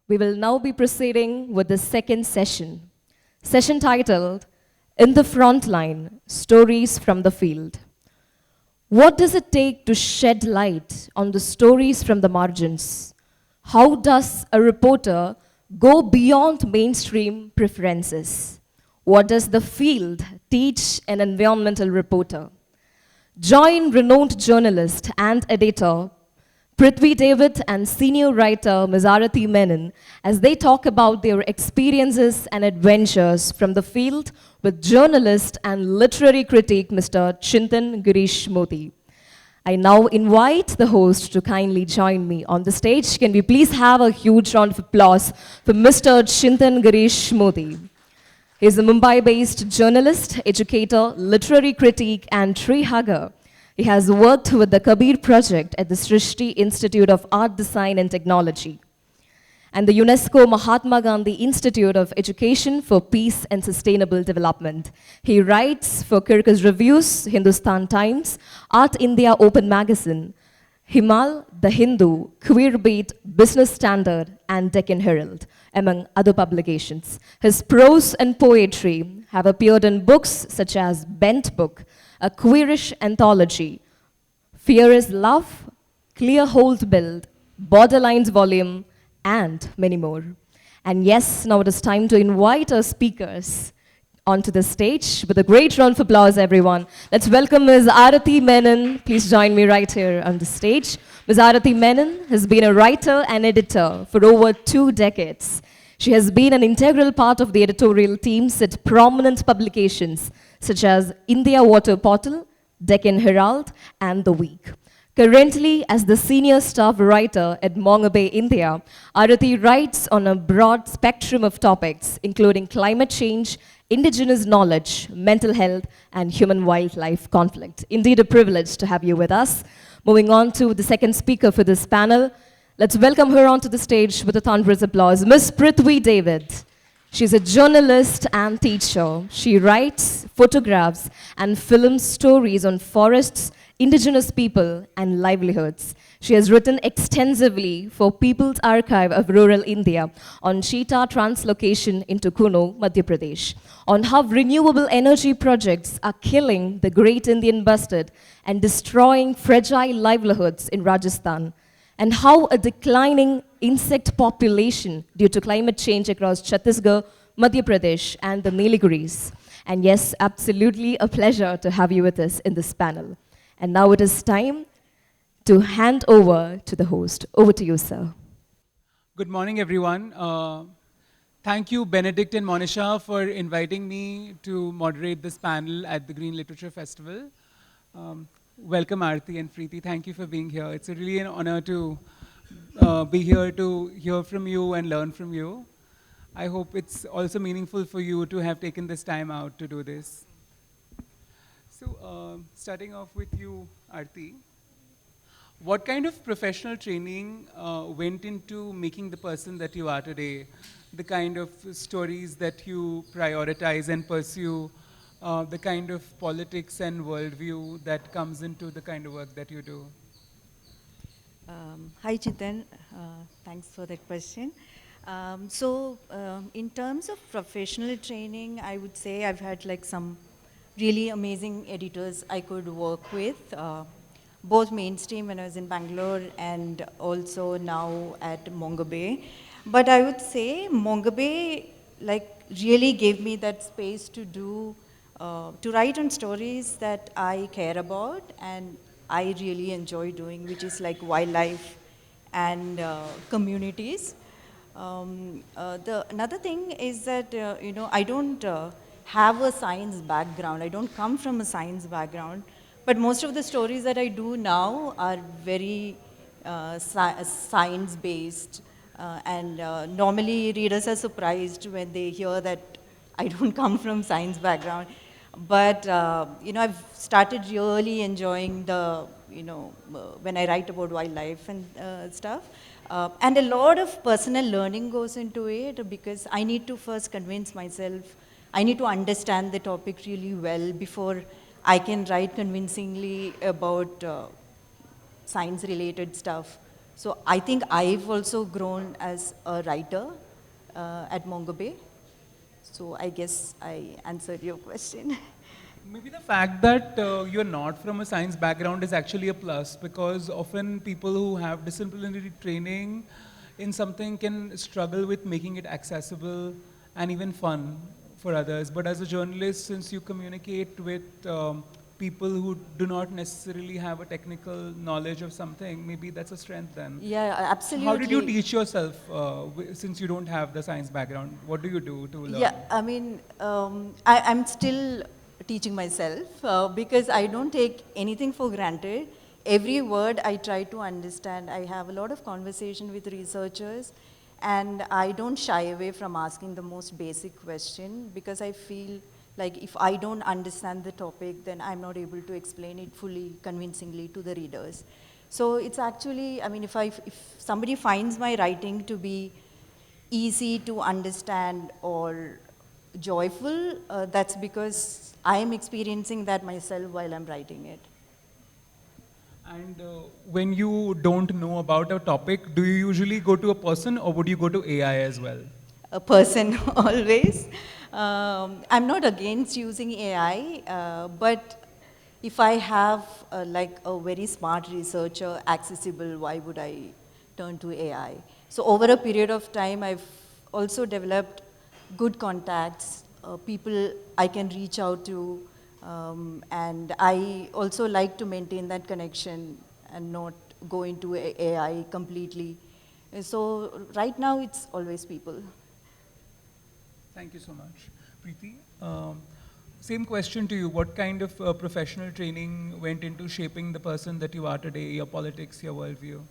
We will now be proceeding with the second session titled, In the Front Line, Stories from the Field. What does it take to shed light on the stories from the margins? How does a reporter go beyond mainstream preferences? What does the field teach an environmental reporter? Join renowned journalist and editor Priti David and senior writer Ms. Arathi Menon as they talk about their experiences and adventures from the field with journalist and literary critic Mr. Chintan Girish Modi. I now invite the host to kindly join me on the stage. Can we please have a huge round of applause for Mr. Chintan Girish Modi. He is a Mumbai-based journalist, educator, literary critic, and tree hugger. He has worked with the Kabir Project at the Srishti Institute of Art, Design and Technology and the UNESCO Mahatma Gandhi Institute of Education for Peace and Sustainable Development. He writes for Kirkus Reviews, Hindustan Times, Art India Open Magazine, Himal, The Hindu, Queer Beat, Business Standard, and Deccan Herald, among other publications. His prose and poetry have appeared in books such as Bent Book, a queerish anthology, Fear is Love, Clear Hold Build, Borderlines Volume, and many more. And yes, now it is time to invite our speakers onto the stage with a great round of applause, everyone. Let's welcome Ms. Arathi Menon. Please join me right here on the stage. Ms. Arathi Menon has been a writer and editor for over 2 decades. She has been an integral part of the editorial teams at prominent publications such as India Water Portal, Deccan Herald, and The Week. Currently, as the senior staff writer at Mongabay, India, Arathi writes on a broad spectrum of topics, including climate change, indigenous knowledge, mental health, and human-wildlife conflict. Indeed, a privilege to have you with us. Moving on to the second speaker for this panel, let's welcome her onto the stage with a thunderous applause, Ms. Priti David. She's a journalist and teacher. She writes, photographs, and films stories on forests, indigenous people, and livelihoods. She has written extensively for People's Archive of Rural India on cheetah translocation into Kuno, Madhya Pradesh, on how renewable energy projects are killing the great Indian bustard and destroying fragile livelihoods in Rajasthan, and how a declining insect population due to climate change across Chhattisgarh, Madhya Pradesh, and the Nilgiris. And yes, absolutely a pleasure to have you with us in this panel. And now it is time to hand over to the host. Over to you, sir. Good morning, everyone. Thank you, Benedict and Monisha, for inviting me to moderate this panel at the Green Literature Festival. Welcome, Arathi and Priti. Thank you for being here. It's really an honor to be here to hear from you and learn from you. I hope it's also meaningful for you to have taken this time out to do this. So, starting off with you, Arathi, what kind of professional training went into making the person that you are today? The kind of stories that you prioritize and pursue, the kind of politics and worldview that comes into the kind of work that you do? Hi, Chintan. Thanks for that question. In terms of professional training, I would say I've had like some really amazing editors I could work with, both mainstream when I was in Bangalore and also now at Mongabay. But I would say Mongabay like really gave me that space to do, to write on stories that I care about and I really enjoy doing, which is like wildlife and communities. Another thing is that, I don't have a science background. I don't come from a science background. But most of the stories that I do now are very science-based. Normally readers are surprised when they hear that I don't come from science background. But, I've started really enjoying when I write about wildlife and stuff. And a lot of personal learning goes into it because I need to first convince myself, I need to understand the topic really well before I can write convincingly about science-related stuff. So I think I've also grown as a writer at Mongabay. So I guess I answered your question. Maybe the fact that you're not from a science background is actually a plus, because often people who have disciplinary training in something can struggle with making it accessible and even fun for others. But as a journalist, since you communicate with people who do not necessarily have a technical knowledge of something, maybe that's a strength then. Yeah, absolutely. How did you teach yourself since you don't have the science background? What do you do to learn? Yeah, I mean, I'm still teaching myself because I don't take anything for granted. Every word I try to understand. I have a lot of conversation with researchers, and I don't shy away from asking the most basic question, because I feel like if I don't understand the topic, then I'm not able to explain it fully, convincingly to the readers. So it's actually, I mean, if somebody finds my writing to be easy to understand or joyful, that's because I am experiencing that myself while I'm writing it. And when you don't know about a topic, do you usually go to a person or would you go to AI as well? A person always. I'm not against using AI, but if I have like a very smart researcher accessible, why would I turn to AI? So over a period of time, I've also developed good contacts, people I can reach out to, and I also like to maintain that connection and not go into AI completely. So right now, it's always people. Thank you so much. Preeti, same question to you. What kind of professional training went into shaping the person that you are today, your politics, your worldview?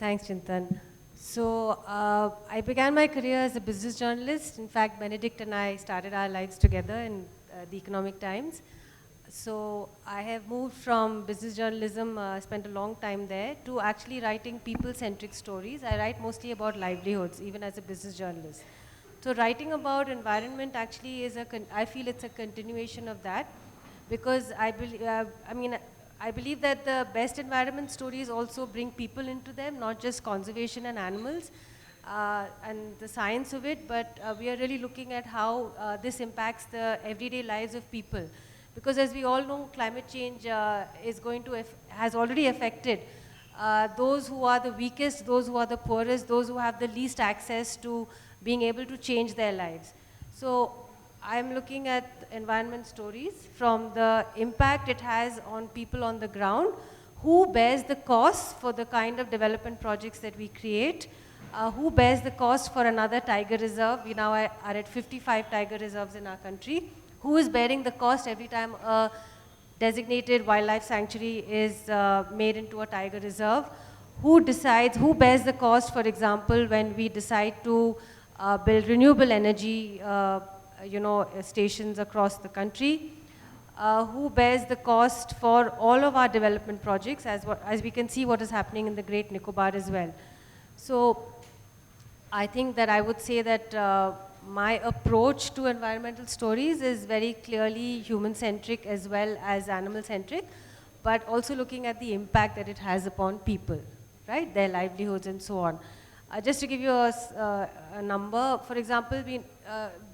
Thanks, Chintan. So I began my career as a business journalist. In fact, Benedict and I started our lives together in the Economic Times. So I have moved from business journalism, spent a long time there, to actually writing people-centric stories. I write mostly about livelihoods, even as a business journalist. So writing about environment actually is I feel it's a continuation of that, because I believe that the best environment stories also bring people into them, not just conservation and animals and the science of it, but we are really looking at how this impacts the everyday lives of people. Because as we all know, climate change has already affected those who are the weakest, those who are the poorest, those who have the least access to being able to change their lives. So I'm looking at environment stories from the impact it has on people on the ground, who bears the cost for the kind of development projects that we create, who bears the cost for another tiger reserve. We now are at 55 tiger reserves in our country. Who is bearing the cost every time a designated wildlife sanctuary is made into a tiger reserve? Who bears the cost, for example, when we decide to build renewable energy stations across the country? Who bears the cost for all of our development projects, as we can see what is happening in the Great Nicobar as well. So I think that I would say that my approach to environmental stories is very clearly human-centric as well as animal-centric, but also looking at the impact that it has upon people, right? Their livelihoods and so on. Just to give you a number, for example,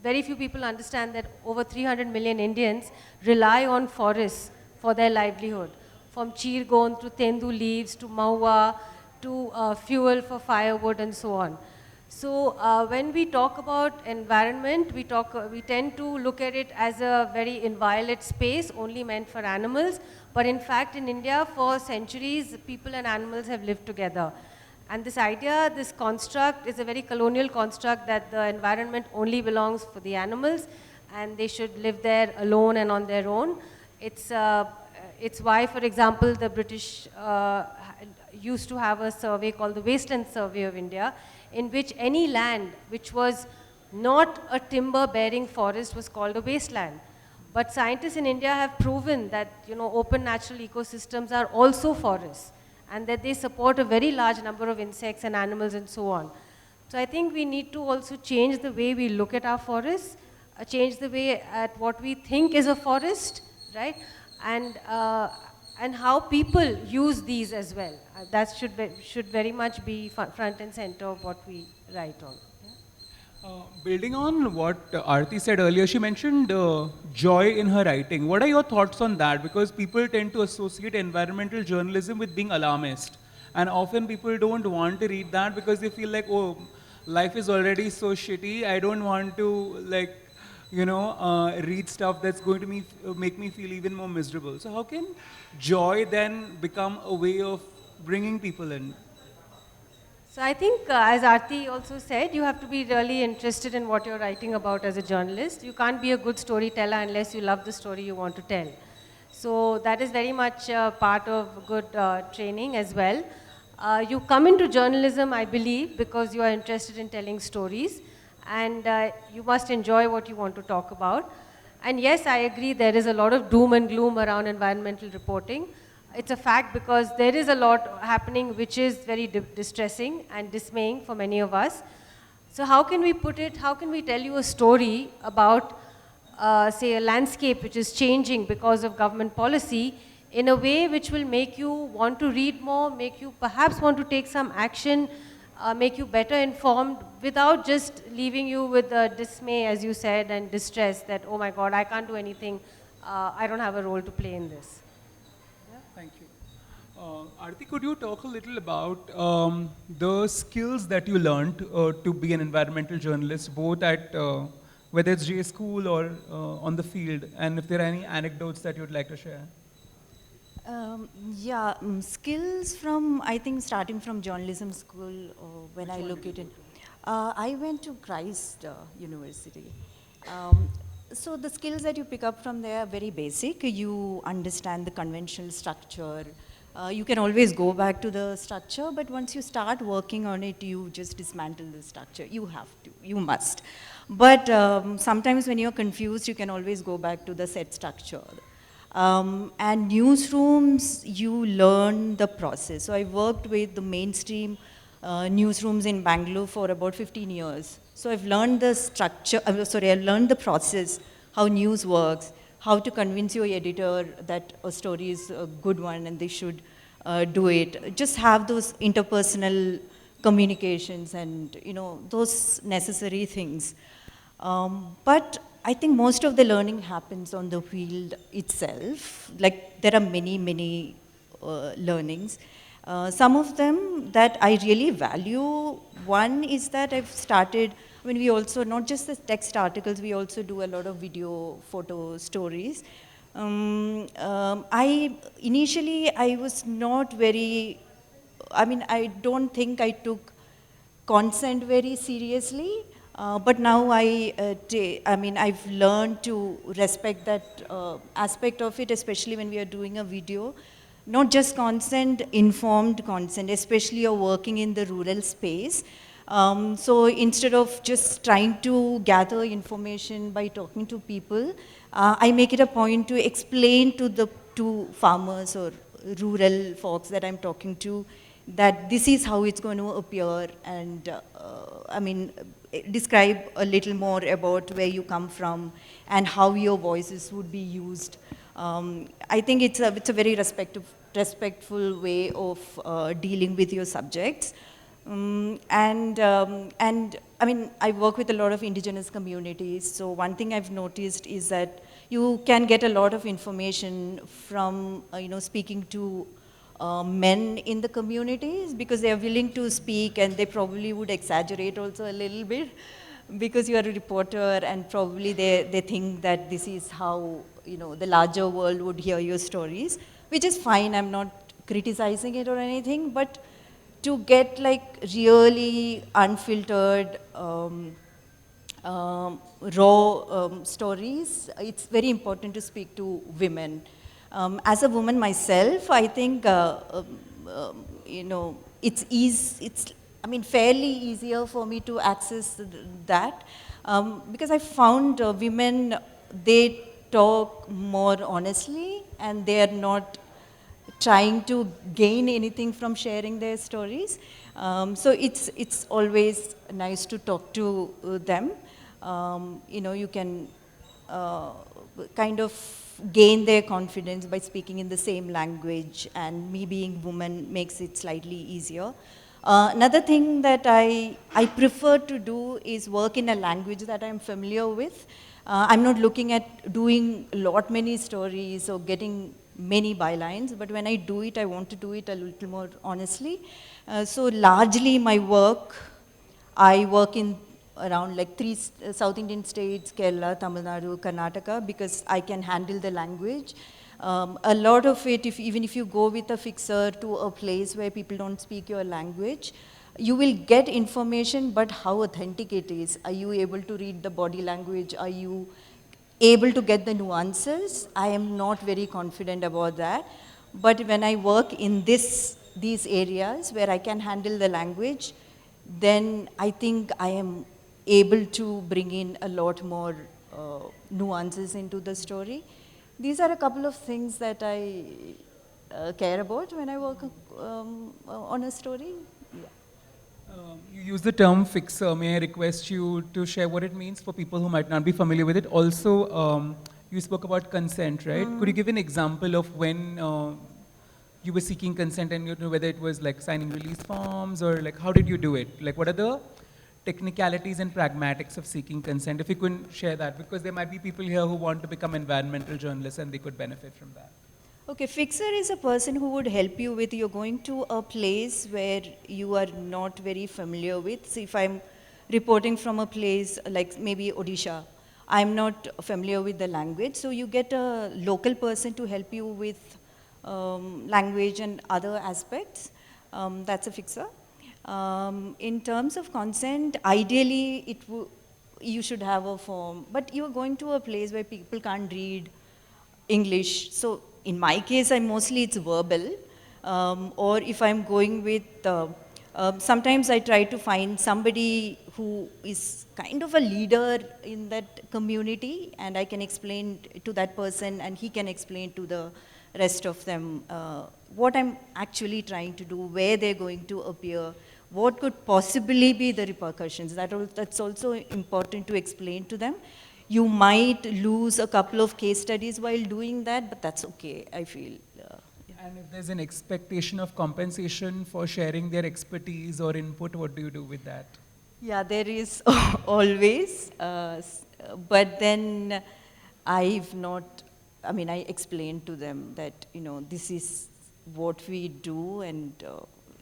very few people understand that over 300 million Indians rely on forests for their livelihood, from cheergon to tendu leaves to maua to fuel for firewood and so on. So when we talk about environment, we tend to look at it as a very inviolate space, only meant for animals. But in fact, in India, for centuries, people and animals have lived together. And this idea, this construct, is a very colonial construct that the environment only belongs for the animals and they should live there alone and on their own. It's why, for example, the British used to have a survey called the Wasteland Survey of India, in which any land which was not a timber-bearing forest was called a wasteland. But scientists in India have proven that open natural ecosystems are also forests, and that they support a very large number of insects and animals and so on. So I think we need to also change the way we look at our forests, change the way at what we think is a forest, right? And and how people use these as well. That should very much be front and center of what we write on. Building on what Arathi said earlier, she mentioned joy in her writing. What are your thoughts on that? Because people tend to associate environmental journalism with being alarmist. And often people don't want to read that because they feel like, oh, life is already so shitty. I don't want to, like, read stuff that's going to make me feel even more miserable. So how can joy then become a way of bringing people in? So I think, as Aarti also said, you have to be really interested in what you're writing about as a journalist. You can't be a good storyteller unless you love the story you want to tell. So that is very much part of good training as well. You come into journalism, I believe, because you are interested in telling stories, and you must enjoy what you want to talk about. And yes, I agree, there is a lot of doom and gloom around environmental reporting. It's a fact because there is a lot happening which is very distressing and dismaying for many of us. So how can we put it, how can we tell you a story about, say, a landscape which is changing because of government policy in a way which will make you want to read more, make you perhaps want to take some action, make you better informed without just leaving you with dismay, as you said, and distress that, oh my God, I can't do anything, I don't have a role to play in this. Thank you. Arathi, could you talk a little about the skills that you learned to be an environmental journalist, both at whether it's JA school or on the field, and if there are any anecdotes that you'd like to share? Skills from, I think, starting from journalism school, when I look at it. I went to Christ University. So the skills that you pick up from there are very basic. You understand the conventional structure. You can always go back to the structure, but once you start working on it, you just dismantle the structure. You have to, you must. But sometimes when you're confused, you can always go back to the set structure. And newsrooms, you learn the process. So I worked with the mainstream newsrooms in Bangalore for about 15 years. So I've learned the structure, I've learned the process, how news works, how to convince your editor that a story is a good one and they should do it. Just have those interpersonal communications and, those necessary things. But I think most of the learning happens on the field itself. Like, there are many, many learnings. Some of them that I really value, one is that I've started, we also, not just the text articles, we also do a lot of video, photo stories. Initially, I was not very, I don't think I took consent very seriously. But now I've learned to respect that aspect of it, especially when we are doing a video. Not just consent, informed consent, especially you're working in the rural space. So instead of just trying to gather information by talking to people, I make it a point to explain to farmers or rural folks that I'm talking to that this is how it's going to appear, and describe a little more about where you come from and how your voices would be used. I think it's a very respectful way of dealing with your subjects. I work with a lot of indigenous communities, so one thing I've noticed is that you can get a lot of information from speaking to men in the communities, because they are willing to speak, and they probably would exaggerate also a little bit because you are a reporter, and probably they think that this is how the larger world would hear your stories, which is fine. I'm not criticizing it or anything, but to get like really unfiltered, raw stories, it's very important to speak to women. As a woman myself, I think it's fairly easier for me to access that because I found women, they talk more honestly, and they are not trying to gain anything from sharing their stories. So it's always nice to talk to them. You can kind of gain their confidence by speaking in the same language, and me being woman makes it slightly easier. Another thing that I prefer to do is work in a language that I'm familiar with. I'm not looking at doing many stories or getting many bylines, but when I do it, I want to do it a little more honestly. So largely my work, I work in around like three South Indian states, Kerala, Tamil Nadu, Karnataka, because I can handle the language. A lot of it, even if you go with a fixer to a place where people don't speak your language, you will get information, but how authentic it is. Are you able to read the body language? Are you able to get the nuances? I am not very confident about that. But when I work in these areas where I can handle the language, then I think I am able to bring in a lot more nuances into the story. These are a couple of things that I care about when I work on a story. Yeah. You use the term fixer. May I request you to share what it means for people who might not be familiar with it? Also, you spoke about consent, right? Could you give an example of when you were seeking consent, and you know, whether it was like signing release forms, or like how did you do it? Like what are the technicalities and pragmatics of seeking consent? If you couldn't share that, because there might be people here who want to become environmental journalists and they could benefit from that. Okay, fixer is a person who would help you with, you're going to a place where you are not very familiar with. So if I'm reporting from a place like maybe Odisha, I'm not familiar with the language, so you get a local person to help you with language and other aspects. That's a fixer. In terms of consent, ideally you should have a form, but you're going to a place where people can't read English. So in my case, it's verbal. Or if I'm going with, sometimes I try to find somebody who is kind of a leader in that community, and I can explain to that person and he can explain to the rest of them what I'm actually trying to do, where they're going to appear, what could possibly be the repercussions. That's also important to explain to them. You might lose a couple of case studies while doing that, but that's okay, I feel. And if there's an expectation of compensation for sharing their expertise or input, what do you do with that? Yeah, there is always, but then I explained to them that, this is what we do, and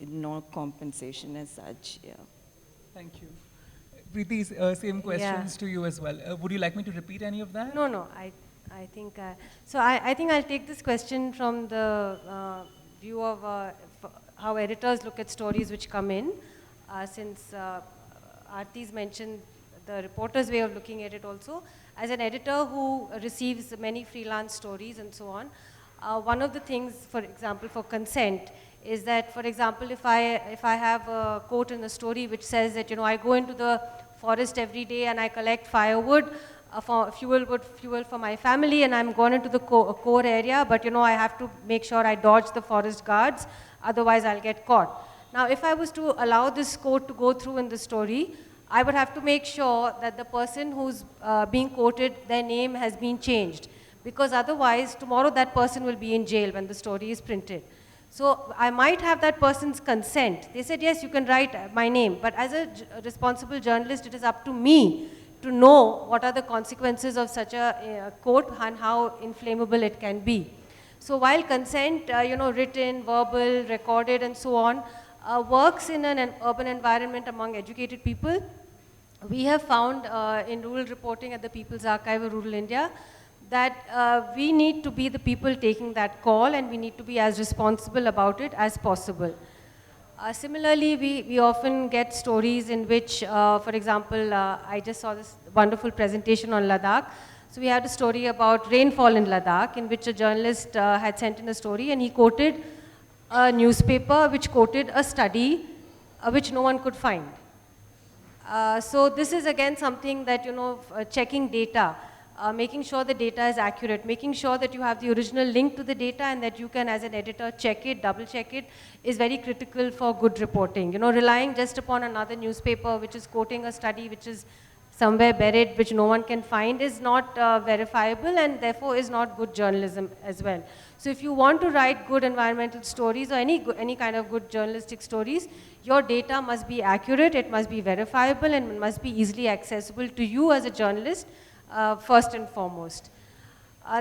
no compensation as such, yeah. Thank you. Priti, same questions to you as well. Would you like me to repeat any of that? No, I think, I think I'll take this question from the view of how editors look at stories which come in, since Aarti's mentioned the reporter's way of looking at it also. As an editor who receives many freelance stories and so on, one of the things, for example, for consent, is that, for example, if I have a quote in the story which says that, I go into the forest every day and I collect firewood for fuel for my family, and I'm going into the core area, but I have to make sure I dodge the forest guards, otherwise I'll get caught. Now, if I was to allow this quote to go through in the story, I would have to make sure that the person who's being quoted, their name has been changed, because otherwise tomorrow that person will be in jail when the story is printed. So I might have that person's consent. They said, yes, you can write my name, but as a responsible journalist, it is up to me to know what are the consequences of such a quote and how inflammable it can be. So while consent, written, verbal, recorded, and so on, works in an urban environment among educated people, we have found in rural reporting at the People's Archive of Rural India that we need to be the people taking that call, and we need to be as responsible about it as possible. Similarly, we often get stories in which, for example, I just saw this wonderful presentation on Ladakh. So we had a story about rainfall in Ladakh, in which a journalist had sent in a story, and he quoted a newspaper which quoted a study which no one could find. So this is again something that, checking data, making sure the data is accurate, making sure that you have the original link to the data and that you can, as an editor, check it, double check it, is very critical for good reporting. Relying just upon another newspaper which is quoting a study which is somewhere buried which no one can find is not verifiable, and therefore is not good journalism as well. So if you want to write good environmental stories or any kind of good journalistic stories, your data must be accurate, it must be verifiable, and it must be easily accessible to you as a journalist, first and foremost.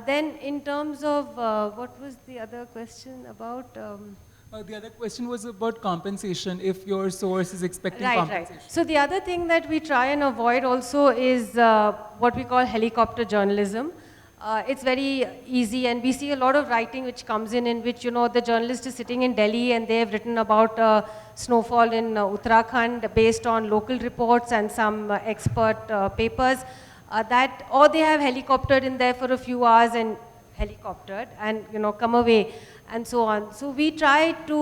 Then in terms of, what was the other question about? The other question was about compensation, if your source is expecting Right, compensation. right. So the other thing that we try and avoid also is what we call helicopter journalism. It's very easy, and we see a lot of writing which comes in which, you know, the journalist is sitting in Delhi and they have written about snowfall in Uttarakhand based on local reports and some expert papers, or they have helicoptered in there for a few hours and helicoptered and, you know, come away and so on. So we try to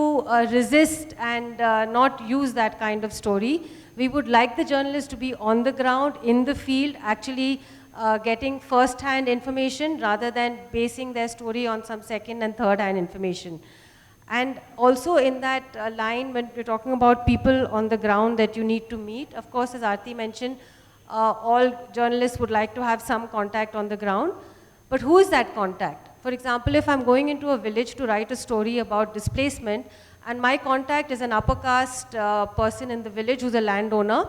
resist and not use that kind of story. We would like the journalist to be on the ground, in the field, actually getting first-hand information rather than basing their story on some second and third-hand information. And also in that line, when we're talking about people on the ground that you need to meet, of course, as Arathi mentioned, all journalists would like to have some contact on the ground. But who is that contact? For example, if I'm going into a village to write a story about displacement, and my contact is an upper caste person in the village who's a landowner,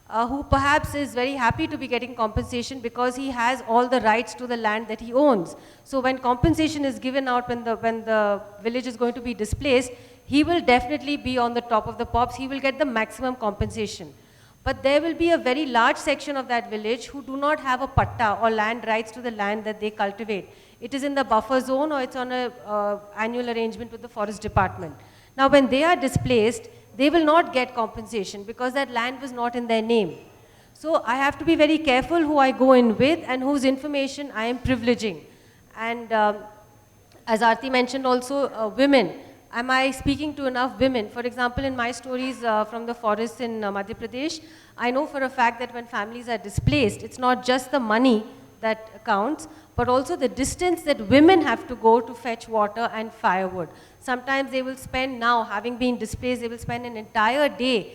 who perhaps is very happy to be getting compensation because he has all the rights to the land that he owns. So when compensation is given out when the village is going to be displaced, he will definitely be on the top of the pops. He will get the maximum compensation. But there will be a very large section of that village who do not have a patta or land rights to the land that they cultivate. It is in the buffer zone or it's on an annual arrangement with the forest department. Now when they are displaced, they will not get compensation because that land was not in their name. So I have to be very careful who I go in with and whose information I am privileging. And as Arathi mentioned also, women. Am I speaking to enough women? For example, in my stories from the forests in Madhya Pradesh, I know for a fact that when families are displaced, it's not just the money that counts, but also the distance that women have to go to fetch water and firewood. Sometimes they will spend, now having been displaced, they will spend an entire day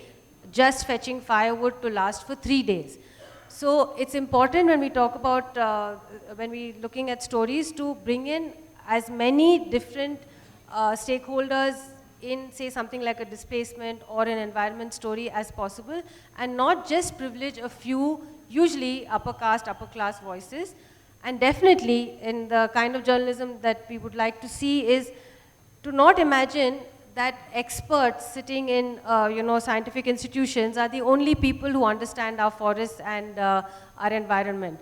just fetching firewood to last for 3 days. So it's important when we talk about, when we're looking at stories, to bring in as many different stakeholders in, say, something like a displacement or an environment story as possible, and not just privilege a few, usually upper caste, upper class voices. And definitely in the kind of journalism that we would like to see is to not imagine that experts sitting in scientific institutions are the only people who understand our forests and our environment.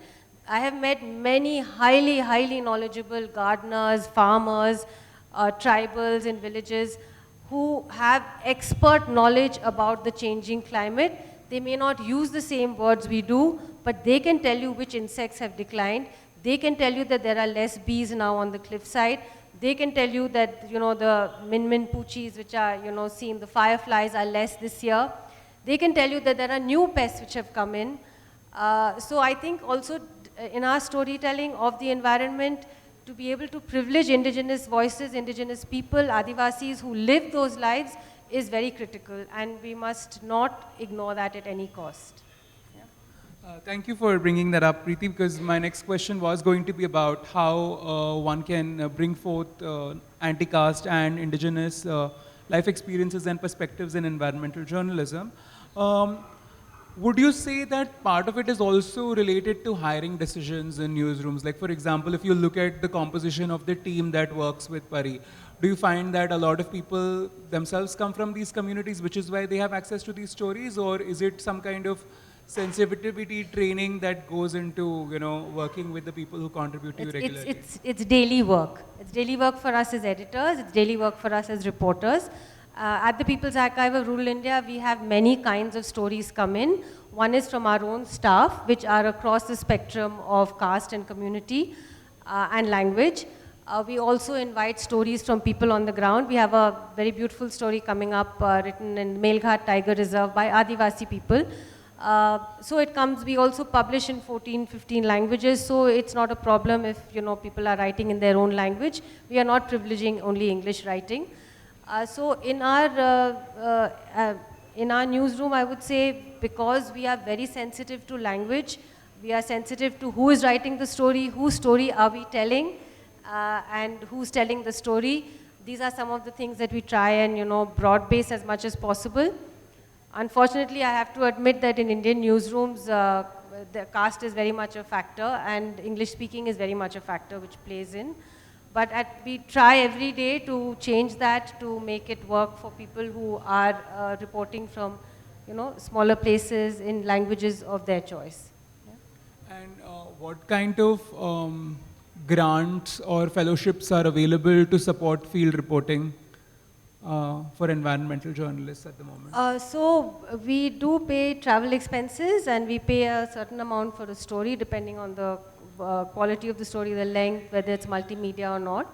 I have met many highly, highly knowledgeable gardeners, farmers, tribals in villages who have expert knowledge about the changing climate. They may not use the same words we do, but they can tell you which insects have declined. They can tell you that there are less bees now on the cliffside. They can tell you that, the min poochies which are, seen, the fireflies are less this year. They can tell you that there are new pests which have come in. So I think also in our storytelling of the environment, to be able to privilege indigenous voices, indigenous people, Adivasis who live those lives is very critical, and we must not ignore that at any cost. Thank you for bringing that up, Priti, because my next question was going to be about how one can bring forth anti-caste and indigenous life experiences and perspectives in environmental journalism. Would you say that part of it is also related to hiring decisions in newsrooms? Like, for example, if you look at the composition of the team that works with PARI, do you find that a lot of people themselves come from these communities, which is why they have access to these stories? Or is it some kind of sensitivity training that goes into, working with the people who contribute to you regularly? It's daily work. It's daily work for us as editors. It's daily work for us as reporters. At the People's Archive of Rural India, we have many kinds of stories come in. One is from our own staff, which are across the spectrum of caste and community and language. We also invite stories from people on the ground. We have a very beautiful story coming up written in Melghat Tiger Reserve by Adivasi people. So it comes, we also publish in 14, 15 languages, so it's not a problem if, people are writing in their own language. We are not privileging only English writing. So in our in our newsroom, I would say, because we are very sensitive to language, we are sensitive to who is writing the story, whose story are we telling, and who's telling the story. These are some of the things that we try and, broad base as much as possible. Unfortunately, I have to admit that in Indian newsrooms, the caste is very much a factor, and English speaking is very much a factor which plays in. But we try every day to change that, to make it work for people who are reporting from, smaller places in languages of their choice. Yeah. And what kind of grants or fellowships are available to support field reporting for environmental journalists at the moment? So we do pay travel expenses, and we pay a certain amount for the story depending on the quality of the story, the length, whether it's multimedia or not.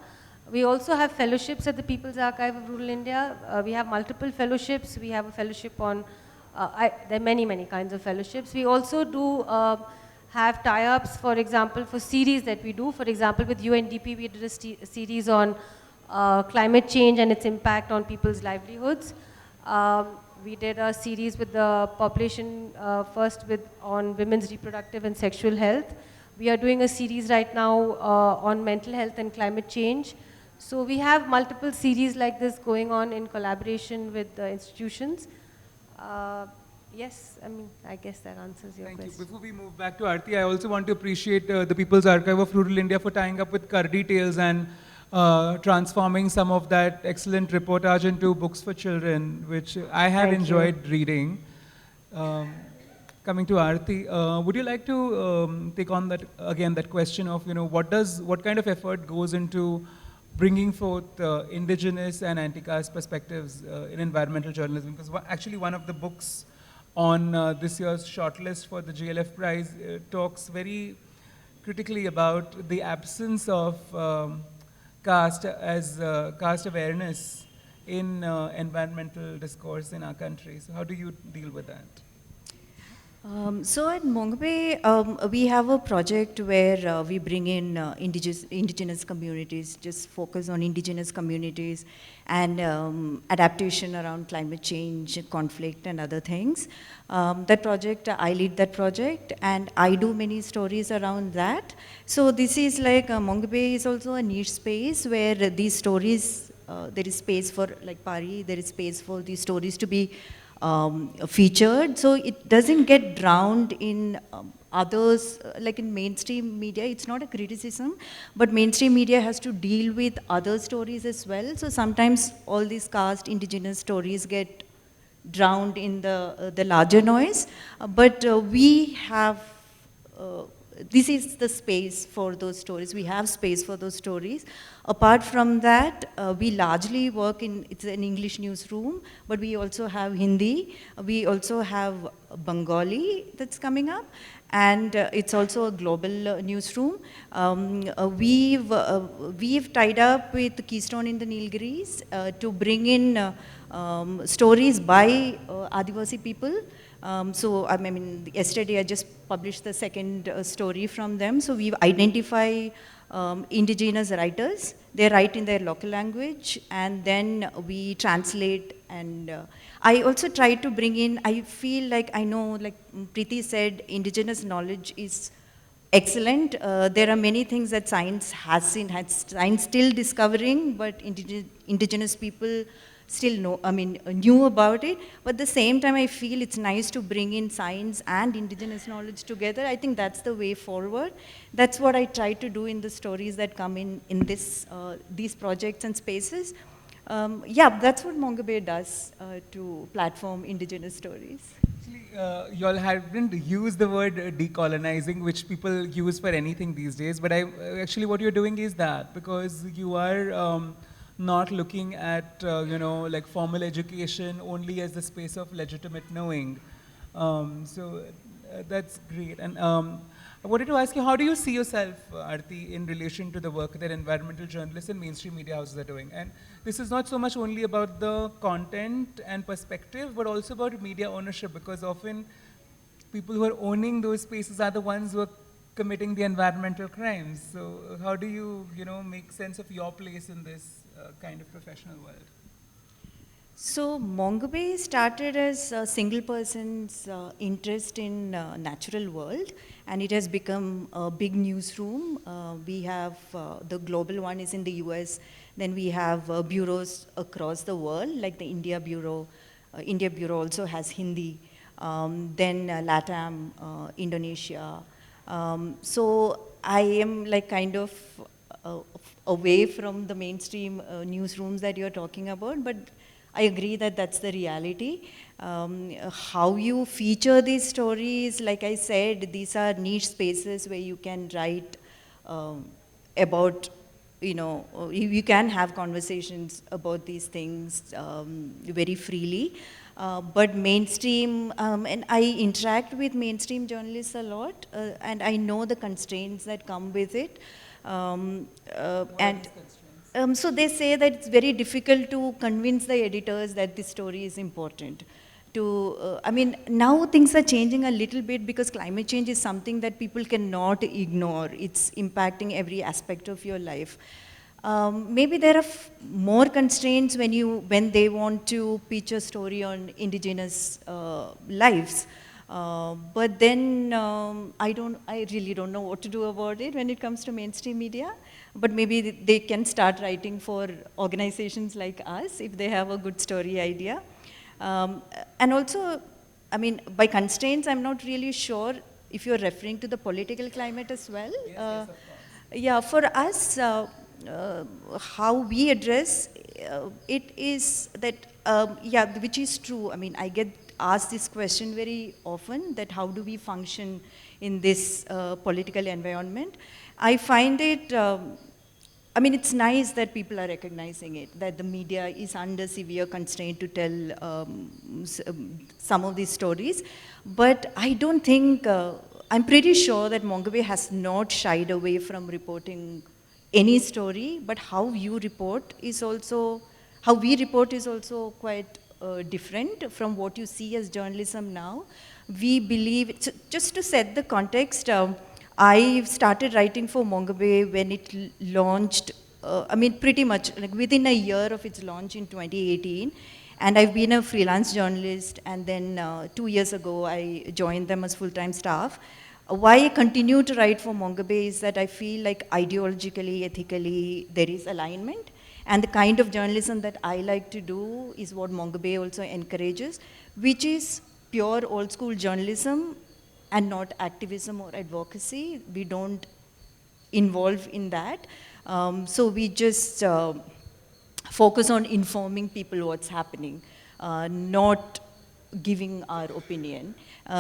We also have fellowships at the People's Archive of Rural India. We have multiple fellowships. We have a fellowship on, there are many, many kinds of fellowships. We also do have tie-ups, for example, for series that we do. For example, with UNDP, we did a series on climate change and its impact on people's livelihoods. We did a series with the population first on women's reproductive and sexual health. We are doing a series right now on mental health and climate change. So we have multiple series like this going on in collaboration with the institutions. Yes, I guess that answers your question. Thank you. Before we move back to Arathi, I also want to appreciate the People's Archive of Rural India for tying up with Curry Tales and transforming some of that excellent reportage into books for children, which I have enjoyed reading. Coming to Arathi, would you like to take on that again, that question of what kind of effort goes into bringing forth indigenous and anti-caste perspectives in environmental journalism? Because actually one of the books on this year's shortlist for the GLF Prize talks very critically about the absence of caste as caste awareness in environmental discourse in our country. So how do you deal with that? So at Mongabay, we have a project where we bring in indigenous communities, just focus on indigenous communities and adaptation around climate change, conflict and other things. That project, I lead that project and I do many stories around that. So this is like, Mongabay is also a niche space where these stories, there is space for, like PARI, there is space for these stories to be featured, so it doesn't get drowned in others, like in mainstream media. It's not a criticism, but mainstream media has to deal with other stories as well. So sometimes all these caste indigenous stories get drowned in the larger noise. But we have, this is the space for those stories. We have space for those stories. Apart from that, we largely work in, it's an English newsroom, but we also have Hindi. We also have Bengali that's coming up. And it's also a global newsroom. We've tied up with Keystone in the Nilgiris to bring in stories by Adivasi people. So I mean, yesterday I just published the second story from them. So we've identified indigenous writers. They write in their local language, and then we translate. And I also try to bring in, I feel like, I know, like Priti said, indigenous knowledge is excellent. There are many things that science has seen, science still discovering, but indigenous people still know, knew about it. But at the same time, I feel it's nice to bring in science and indigenous knowledge together. I think that's the way forward. That's what I try to do in the stories that come in this, these projects and spaces. Yeah, that's what Mongabay does to platform indigenous stories. Actually, you all haven't used the word decolonizing, which people use for anything these days, but actually what you're doing is that, because you are not looking at, like formal education only as the space of legitimate knowing. So that's great. And I wanted to ask you, how do you see yourself, Arathi, in relation to the work that environmental journalists and mainstream media houses are doing? And this is not so much only about the content and perspective, but also about media ownership, because often people who are owning those spaces are the ones who are committing the environmental crimes. So how do you, make sense of your place in this kind of professional world? So Mongabay started as a single person's interest in natural world, and it has become a big newsroom. We have the global one is in the US, then we have bureaus across the world, like the India Bureau. India Bureau also has Hindi, then LATAM, Indonesia. So I am like kind of uh, away from the mainstream newsrooms that you're talking about, but I agree that that's the reality. How you feature these stories, like I said, these are niche spaces where you can write about, you can have conversations about these things very freely. But mainstream, and I interact with mainstream journalists a lot, and I know the constraints that come with it. And so they say that it's very difficult to convince the editors that this story is important. I mean, now things are changing a little bit because climate change is something that people cannot ignore. It's impacting every aspect of your life. Maybe there are more constraints when they want to pitch a story on indigenous lives. But then I really don't know what to do about it when it comes to mainstream media. But maybe they can start writing for organizations like us if they have a good story idea. And also, I mean, by constraints, I'm not really sure if you're referring to the political climate as well. Yes, of course. Yeah, for us, how we address it is that, yeah, which is true. I mean, I get asked this question very often, that how do we function in this political environment. I find it, I mean, it's nice that people are recognizing it, that the media is under severe constraint to tell some of these stories. But I don't think, I'm pretty sure that Mongabay has not shied away from reporting any story, but how you report is also, how we report is also quite different from what you see as journalism now. We believe, just to set the context, I started writing for Mongabay when it launched, I mean, pretty much like within a year of its launch in 2018. And I've been a freelance journalist, and then 2 years ago, I joined them as full-time staff. Why I continue to write for Mongabay is that I feel like ideologically, ethically, there is alignment. And the kind of journalism that I like to do is what Mongabay also encourages, which is pure old school journalism and not activism or advocacy. We don't involve in that. So we just focus on informing people what's happening, not giving our opinion.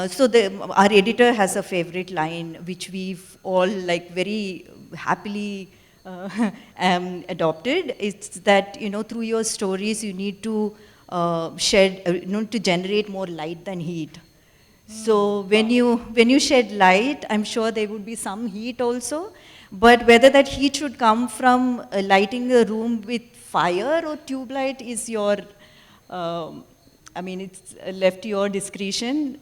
So our editor has a favorite line, which we've all like very happily adopted. It's that, through your stories, you need to to generate more light than heat. So when you shed light, I'm sure there would be some heat also, but whether that heat should come from lighting a room with fire or tube light is your, I mean, it's left to your discretion.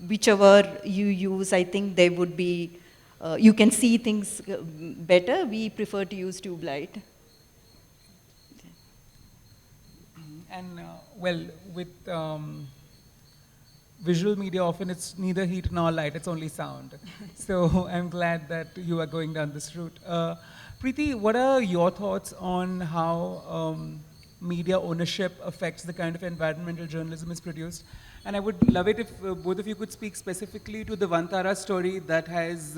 Whichever you use, I think there would be, you can see things better. We prefer to use tube light. And well, with visual media, often it's neither heat nor light, it's only sound. So I'm glad that you are going down this route. Preeti, what are your thoughts on how media ownership affects the kind of environmental journalism is produced? And I would love it if both of you could speak specifically to the Vantara story that has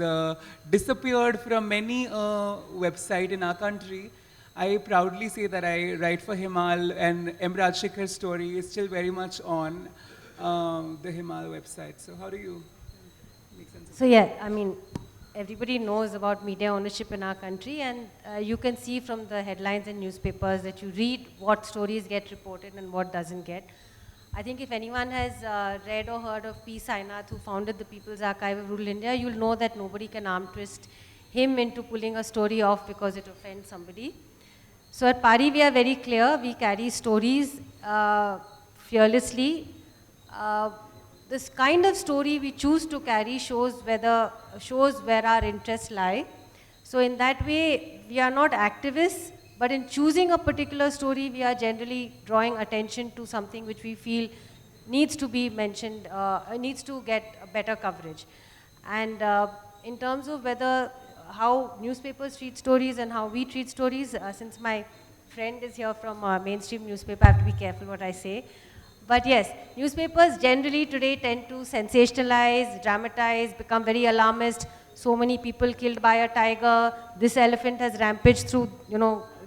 disappeared from any website in our country. I proudly say that I write for Himal, and M. Rajshekhar's story is still very much on the Himal website. So how do you make sense of that? So yeah, I mean, everybody knows about media ownership in our country, and you can see from the headlines in newspapers that you read what stories get reported and what doesn't get. I think if anyone has read or heard of P. Sainath, who founded the People's Archive of Rural India, you'll know that nobody can arm twist him into pulling a story off because it offends somebody. So at PARI, we are very clear. We carry stories fearlessly. This kind of story we choose to carry shows where our interests lie. So in that way, we are not activists, But in choosing a particular story, we are generally drawing attention to something which we feel needs to be mentioned, needs to get a better coverage. And in terms of how newspapers treat stories and how we treat stories, since my friend is here from a mainstream newspaper, I have to be careful what I say. But yes, newspapers generally today tend to sensationalize, dramatize, become very alarmist. So many people killed by a tiger. This elephant has rampaged through,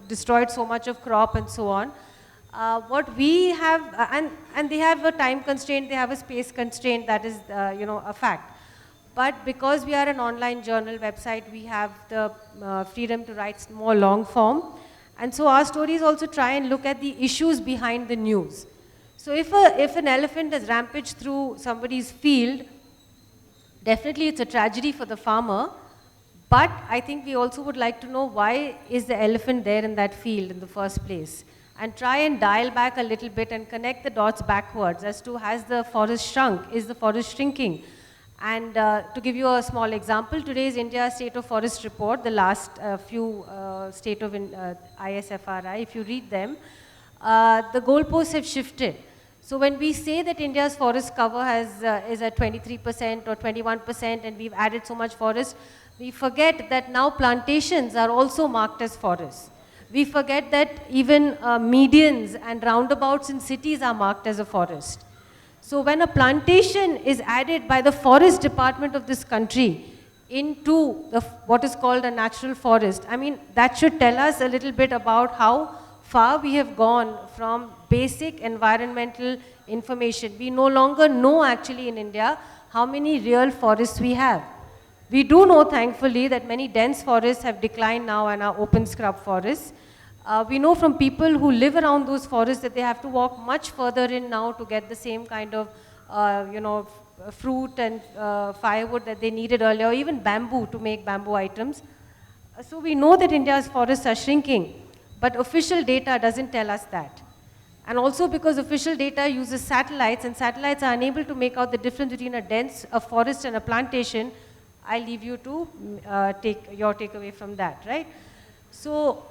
destroyed so much of crop and so on. What we have, and they have a time constraint, they have a space constraint, that is, a fact. But because we are an online journal website, we have the freedom to write more long form. And so our stories also try and look at the issues behind the news. So if an elephant has rampaged through somebody's field, definitely it's a tragedy for the farmer, but I think we also would like to know why is the elephant there in that field in the first place, and try and dial back a little bit and connect the dots backwards as to, has the forest shrunk, is the forest shrinking? And to give you a small example, today's India State of Forest report, the last few state of ISFRI, if you read them, the goalposts have shifted. So when we say that India's forest cover is at 23% or 21% and we've added so much forest, we forget that now plantations are also marked as forests. We forget that even medians and roundabouts in cities are marked as a forest. So when a plantation is added by the forest department of this country into what is called a natural forest, I mean, that should tell us a little bit about how far we have gone from basic environmental information. We no longer know actually in India how many real forests we have. We do know, thankfully, that many dense forests have declined now and are open scrub forests. We know from people who live around those forests that they have to walk much further in now to get the same kind of, fruit and firewood that they needed earlier, or even bamboo to make bamboo items. So we know that India's forests are shrinking, but official data doesn't tell us that. And also because official data uses satellites, and satellites are unable to make out the difference between a forest and a plantation, I leave you to take your takeaway from that, right? So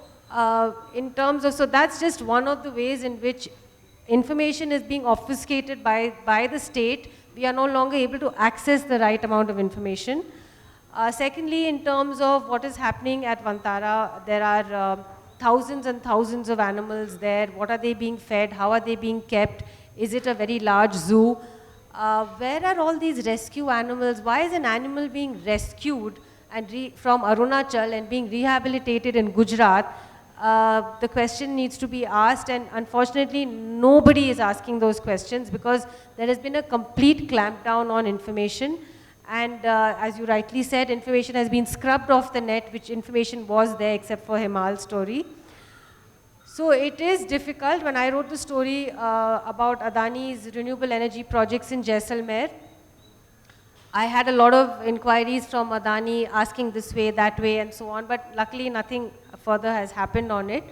in terms of, so that's just one of the ways in which information is being obfuscated by the state. We are no longer able to access the right amount of information. Secondly, in terms of what is happening at Vantara, there are thousands and thousands of animals there. What are they being fed? How are they being kept? Is it a very large zoo? Where are all these rescue animals? Why is an animal being rescued and from Arunachal and being rehabilitated in Gujarat? The question needs to be asked, and unfortunately nobody is asking those questions because there has been a complete clampdown on information, and as you rightly said, information has been scrubbed off the net, which information was there except for Himal's story. So it is difficult. When I wrote the story about Adani's renewable energy projects in Jaisalmer, I had a lot of inquiries from Adani asking this way, that way, and so on, but luckily nothing further has happened on it.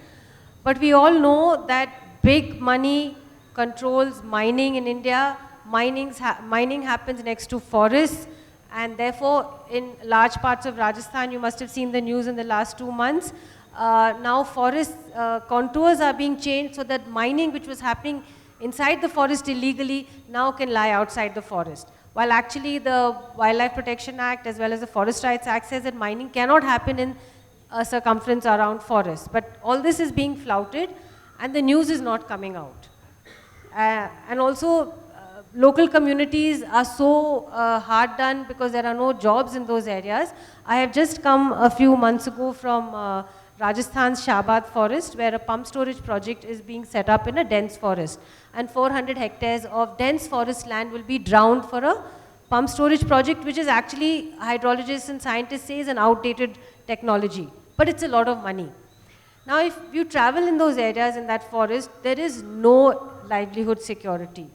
But we all know that big money controls mining in India. Mining happens next to forests, and therefore in large parts of Rajasthan, you must have seen the news in the last 2 months, now forest contours are being changed so that mining which was happening inside the forest illegally now can lie outside the forest. While actually the Wildlife Protection Act as well as the Forest Rights Act says that mining cannot happen in a circumference around forests. But all this is being flouted and the news is not coming out. And also local communities are so hard done because there are no jobs in those areas. I have just come a few months ago from Rajasthan's Shahbad forest, where a pump storage project is being set up in a dense forest. And 400 hectares of dense forest land will be drowned for a pump storage project, which is actually, hydrologists and scientists say, is an outdated technology. But it's a lot of money. Now, if you travel in those areas in that forest, there is no livelihood security.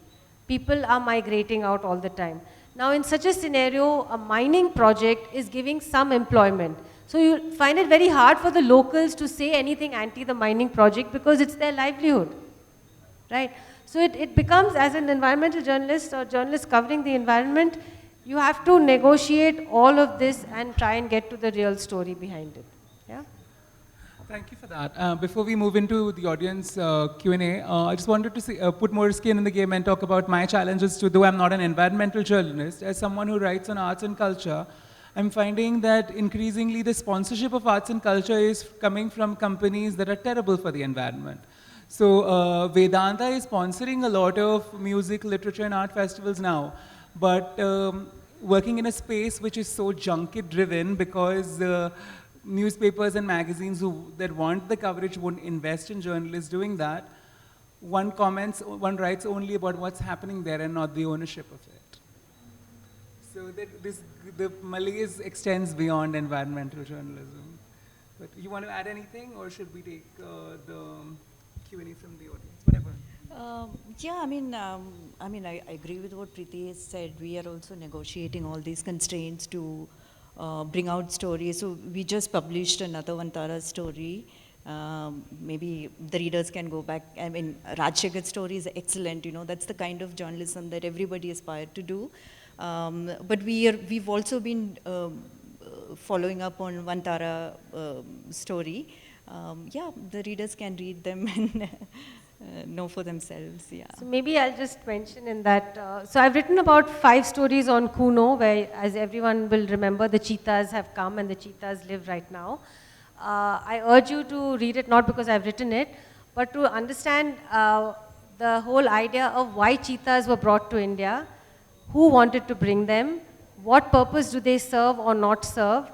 People are migrating out all the time. Now, in such a scenario, a mining project is giving some employment. So you find it very hard for the locals to say anything anti the mining project because it's their livelihood, right? So it becomes, as an environmental journalist or journalist covering the environment, you have to negotiate all of this and try and get to the real story behind it, yeah? Thank you for that. Before we move into the audience Q&A, I just wanted to put more skin in the game and talk about my challenges too, though I'm not an environmental journalist. As someone who writes on arts and culture, I'm finding that increasingly the sponsorship of arts and culture is coming from companies that are terrible for the environment. So Vedanta is sponsoring a lot of music, literature and art festivals now, but working in a space which is so junket driven because newspapers and magazines that want the coverage won't invest in journalists doing that. One writes only about what's happening there and not the ownership of it. So the malaise extends beyond environmental journalism. But you want to add anything, or should we take the Q&A from the audience? Whatever. Yeah, I agree with what Priti has said. We are also negotiating all these constraints to bring out stories. So we just published another Vantara story. Maybe the readers can go back. I mean, Rajshekhar's story is excellent. You know, that's the kind of journalism that everybody aspired to do. But we've also been following up on Vantara story. Yeah, the readers can read them and know for themselves. Yeah. So maybe I'll just mention in that. So I've written about 5 stories on Kuno, where, as everyone will remember, the cheetahs have come and the cheetahs live right now. I urge you to read it, not because I've written it, but to understand the whole idea of why cheetahs were brought to India, who wanted to bring them, what purpose do they serve or not serve.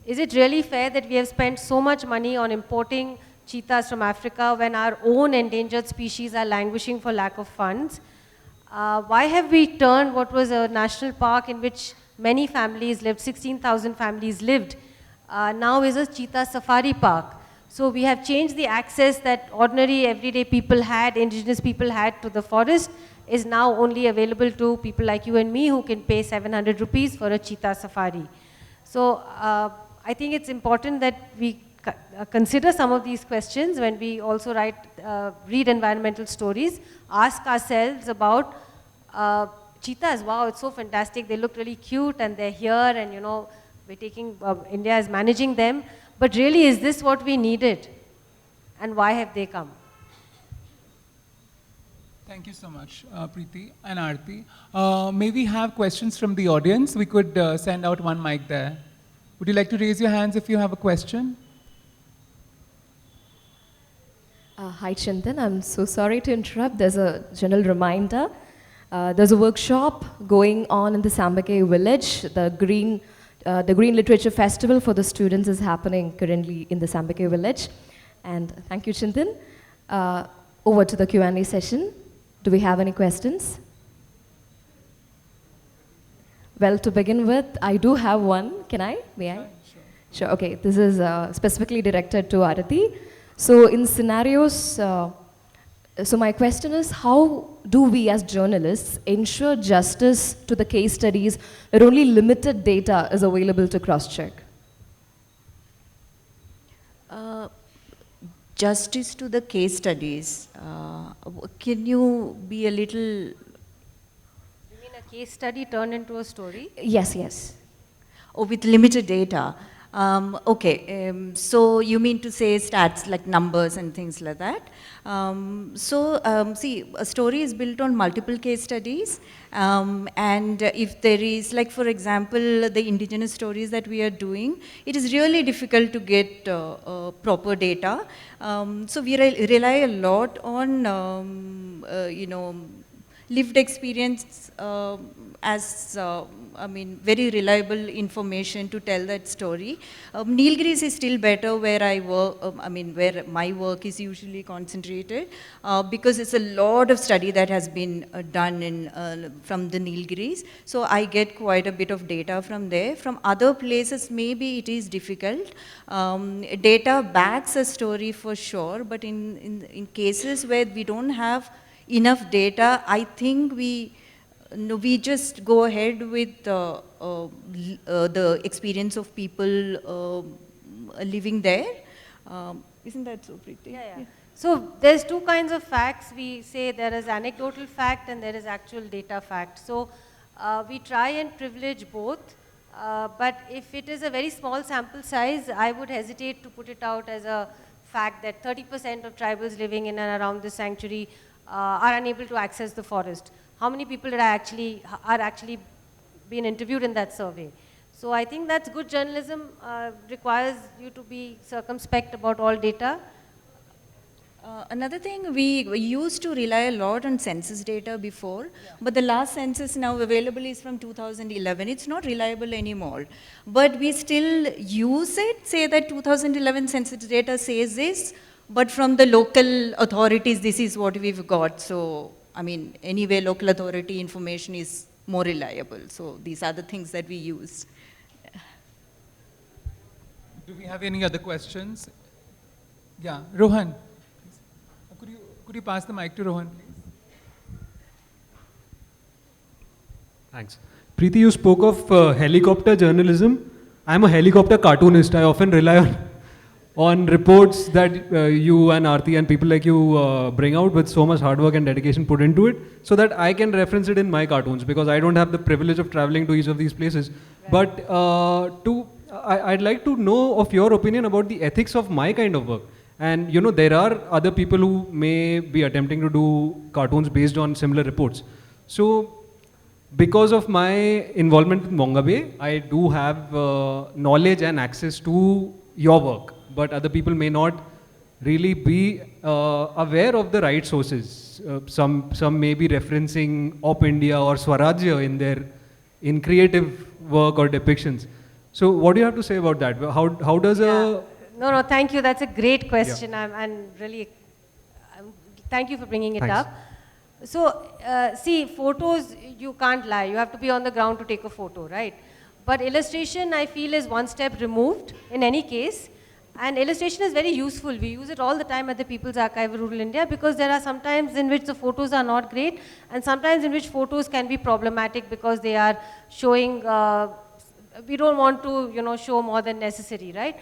Is it really fair that we have spent so much money on importing cheetahs from Africa when our own endangered species are languishing for lack of funds? Why have we turned what was a national park in which many families lived, 16,000 families lived, now is a cheetah safari park? So we have changed the access that ordinary everyday people had, indigenous people had to the forest, is now only available to people like you and me who can pay 700 rupees for a cheetah safari. So I think it's important that we consider some of these questions when we also read environmental stories, ask ourselves about cheetahs. Wow, it's so fantastic. They look really cute and they're here and, you know, we're taking, India is managing them. But really, is this what we needed? And why have they come? Thank you so much, Priti and Arathi. May we have questions from the audience? We could send out one mic there. Would you like to raise your hands if you have a question? Hi, Chintan. I'm so sorry to interrupt. There's a general reminder. There's a workshop going on in the Sambake village. The Green Literature Festival for the students is happening currently in the Sambake village. And thank you, Chintan. Over to the Q&A session. Do we have any questions? Well, to begin with, I do have one. Can I? May I? Sure. Okay. This is specifically directed to Arathi. So in scenarios, so my question is, how do we as journalists ensure justice to the case studies where only limited data is available to cross-check? Justice to the case studies. Can you be a little... You mean a case study turned into a story? Yes, yes. Oh, with limited data. So you mean to say stats like numbers and things like that. See, a story is built on multiple case studies. And if there is, like for example, the indigenous stories that we are doing, it is really difficult to get proper data. So we rely a lot on, lived experience as very reliable information to tell that story. Nilgiris is still better where I work, where my work is usually concentrated because it's a lot of study that has been done from the Nilgiris. So I get quite a bit of data from there. From other places, maybe it is difficult. Data backs a story for sure, but in cases where we don't have enough data, I think we just go ahead with the experience of people living there. Isn't that so, Priti? Yeah. So there's 2 kinds of facts. We say there is anecdotal fact and there is actual data fact. So we try and privilege both. But if it is a very small sample size, I would hesitate to put it out as a fact that 30% of tribals living in and around this sanctuary are unable to access the forest. How many people are actually being interviewed in that survey? So I think that's good journalism, requires you to be circumspect about all data. Another thing, we used to rely a lot on census data before, but the last census now available is from 2011. It's not reliable anymore. But we still use it, say that 2011 census data says this, but from the local authorities, this is what we've got. So, I mean, anyway, local authority information is more reliable. So these are the things that we use. Do we have any other questions? Yeah, Rohan. Could you pass the mic to Rohan, please? Thanks. Preeti, you spoke of helicopter journalism. I'm a helicopter cartoonist. I often rely on reports that you and Arathi and people like you bring out with so much hard work and dedication put into it, so that I can reference it in my cartoons, because I don't have the privilege of traveling to each of these places. Right. But I'd like to know of your opinion about the ethics of my kind of work. And you know, there are other people who may be attempting to do cartoons based on similar reports. So, because of my involvement with Mongabay, I do have knowledge and access to your work, but other people may not really be aware of the right sources. Some may be referencing Op India or Swarajya in creative work or depictions. So, what do you have to say about that? How does a No, thank you. That's a great question. Yeah. Thank you for bringing it Thanks. up. So, see, photos, you can't lie. You have to be on the ground to take a photo, right? But illustration, I feel, is one step removed in any case. And illustration is very useful. We use it all the time at the People's Archive of Rural India, because there are sometimes in which the photos are not great, and sometimes in which photos can be problematic because they are showing, we don't want to, show more than necessary, right?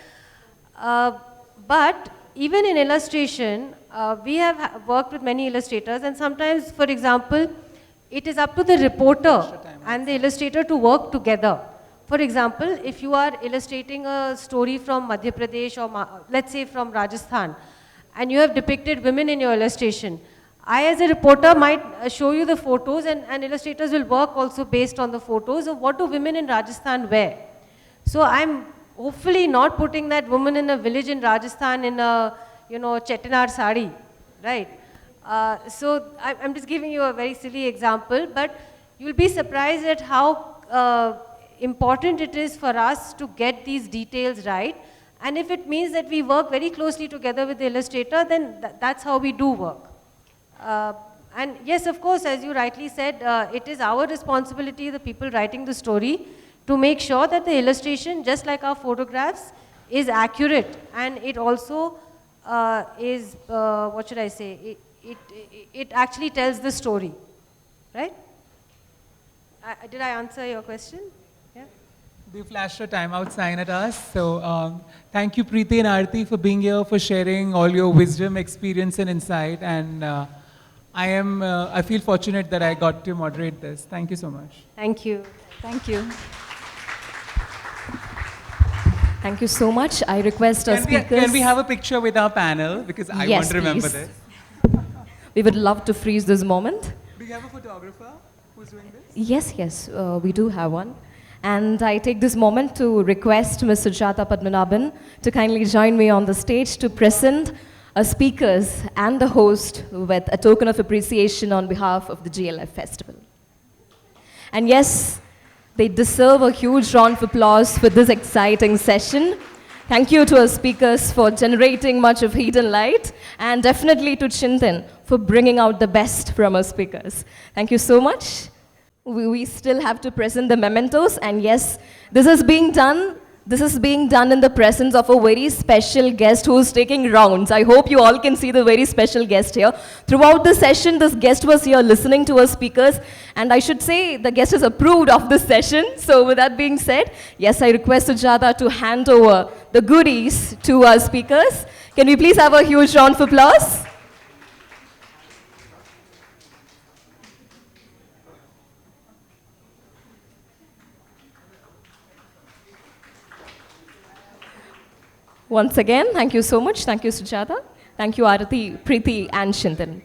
But even in illustration, we have worked with many illustrators, and sometimes, for example, it is up to the reporter and the illustrator to work together. For example, if you are illustrating a story from Madhya Pradesh or let's say from Rajasthan, and you have depicted women in your illustration, I as a reporter might show you the photos, and illustrators will work also based on the photos of what do women in Rajasthan wear. So I'm hopefully not putting that woman in a village in Rajasthan in a, Chettinar sari, right? So I'm just giving you a very silly example, but you'll be surprised at how important it is for us to get these details right. And if it means that we work very closely together with the illustrator, then that's how we do work. And yes, of course, as you rightly said, it is our responsibility, the people writing the story, to make sure that the illustration, just like our photographs, is accurate, and it also is, what should I say, it actually tells the story, right? Did I answer your question? Yeah. They flashed a timeout sign at us. So thank you, Preeti and Arathi, for being here, for sharing all your wisdom, experience, and insight. And I feel fortunate that I got to moderate this. Thank you so much. Thank you. Thank you. Thank you so much. I request our speakers. Can we have a picture with our panel? Because I want to remember please. this. We would love to freeze this moment. Do you have a photographer who's doing this? Yes, we do have one. And I take this moment to request Ms. Sujata Padmanabhan to kindly join me on the stage to present our speakers and the host with a token of appreciation on behalf of the GLF Festival. And yes, they deserve a huge round of applause for this exciting session. Thank you to our speakers for generating much of heat and light, and definitely to Chintan for bringing out the best from our speakers. Thank you so much. We still have to present the mementos, and yes, this is being done in the presence of a very special guest who is taking rounds. I hope you all can see the very special guest here. Throughout the session, this guest was here listening to our speakers, and I should say the guest has approved of this session. So with that being said, yes, I request Sujata to hand over the goodies to our speakers. Can we please have a huge round of applause? Once again, thank you so much. Thank you, Sujata. Thank you, Arathi, Preeti, and Chintan.